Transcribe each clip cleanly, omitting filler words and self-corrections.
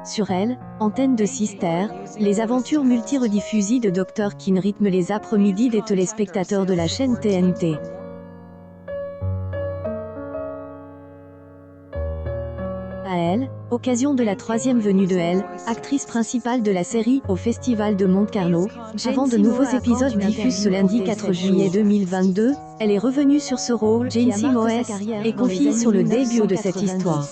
Sur Elle, antenne de Sister, les aventures multi-rediffusées de Dr. Kin rythment les après-midi des téléspectateurs de la chaîne TNT. À Elle, occasion de la 3e venue de Elle, actrice principale de la série au Festival de Monte Carlo, avant de nouveaux épisodes diffusent ce lundi 4 juillet 2022, elle est revenue sur ce rôle. Jane Seymour est confiée sur le début de cette histoire.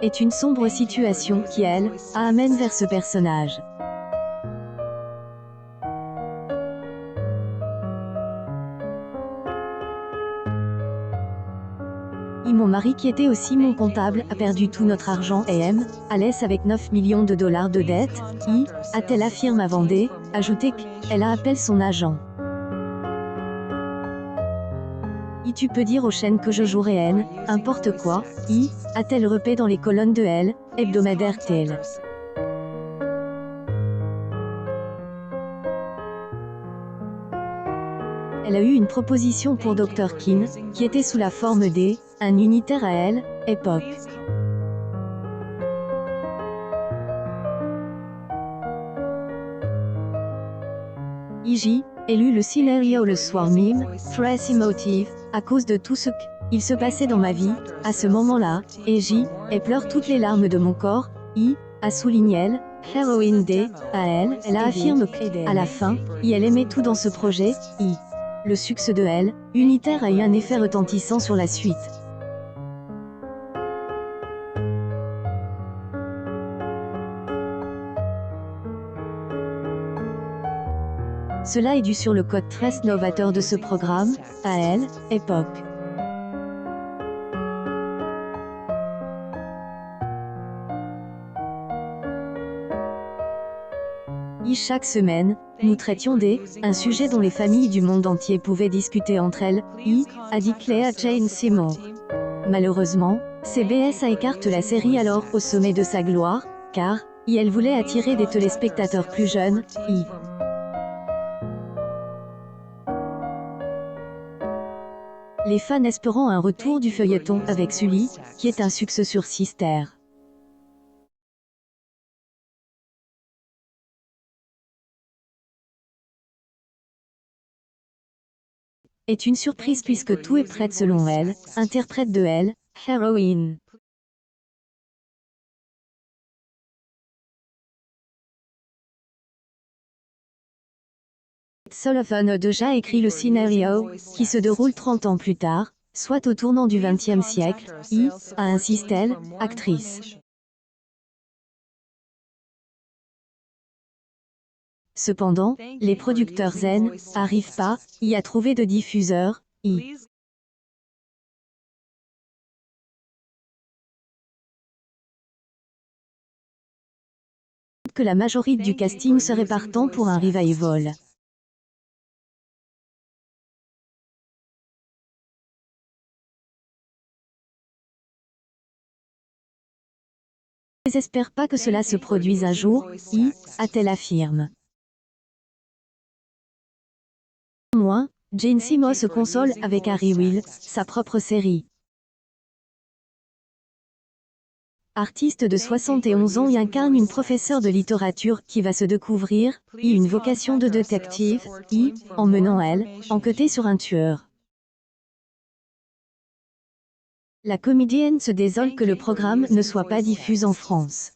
Est une sombre situation qui, elle, amène vers ce personnage. Mon mari qui était aussi mon comptable a perdu tout notre argent et à l'aise avec 9 millions de dollars de dettes, a-t-elle affirme à Vendée, ajouté qu'elle a appelé son agent. Tu peux dire aux chaînes que je jouerai importe quoi, a-t-elle repé dans les colonnes de Elle, hebdomadaire tel. Elle a eu une proposition pour Dr. Kin, qui était sous la forme un unitaire à Elle, époque. Lu le scénario le soir même, Fresh Emotive, à cause de tout ce qu'il se passait dans ma vie, à ce moment-là, et pleure toutes les larmes de mon corps, a souligné Elle, Heroine Day, à Elle a affirmé qu'à la fin, elle aimait tout dans ce projet, Le succès de Elle, unitaire a eu un effet retentissant sur la suite. Cela est dû sur le code très novateur de ce programme, à Elle, époque. Chaque semaine, nous traitions un sujet dont les familles du monde entier pouvaient discuter entre elles, a dit Clea Jane Seymour. Malheureusement, CBS écarte la série alors au sommet de sa gloire, car, elle voulait attirer des téléspectateurs plus jeunes, les fans espérant un retour du feuilleton avec Sully, qui est un succès sur Sister. Est une surprise puisque tout est prêt selon Elle, interprète de Elle, Heroine. Sullivan a déjà écrit le scénario, qui se déroule 30 ans plus tard, soit au tournant du XXe siècle, a insisté, actrice. Cependant, les producteurs n'arrivent pas à trouver de diffuseurs, que la majorité du casting serait partant pour un revival. Je n'espère pas que cela se produise un jour, a-t-elle affirme. Moins, Jane Seymour se console avec Harry Will, sa propre série. Artiste de 71 ans et incarne une professeure de littérature qui va se découvrir, une vocation de détective, en menant Elle, enquêter sur un tueur. La comédienne se désole que le programme ne soit pas diffusé en France.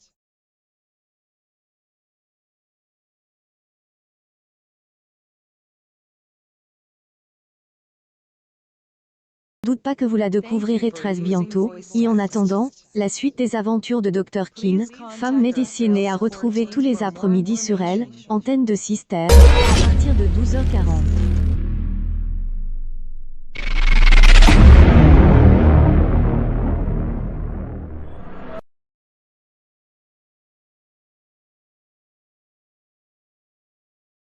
Doute pas que vous la découvrirez très bientôt, et en attendant, la suite des aventures de Dr. Kin, femme médecine à retrouver tous les après-midi sur Elle, antenne de Sister, à partir de 12h40.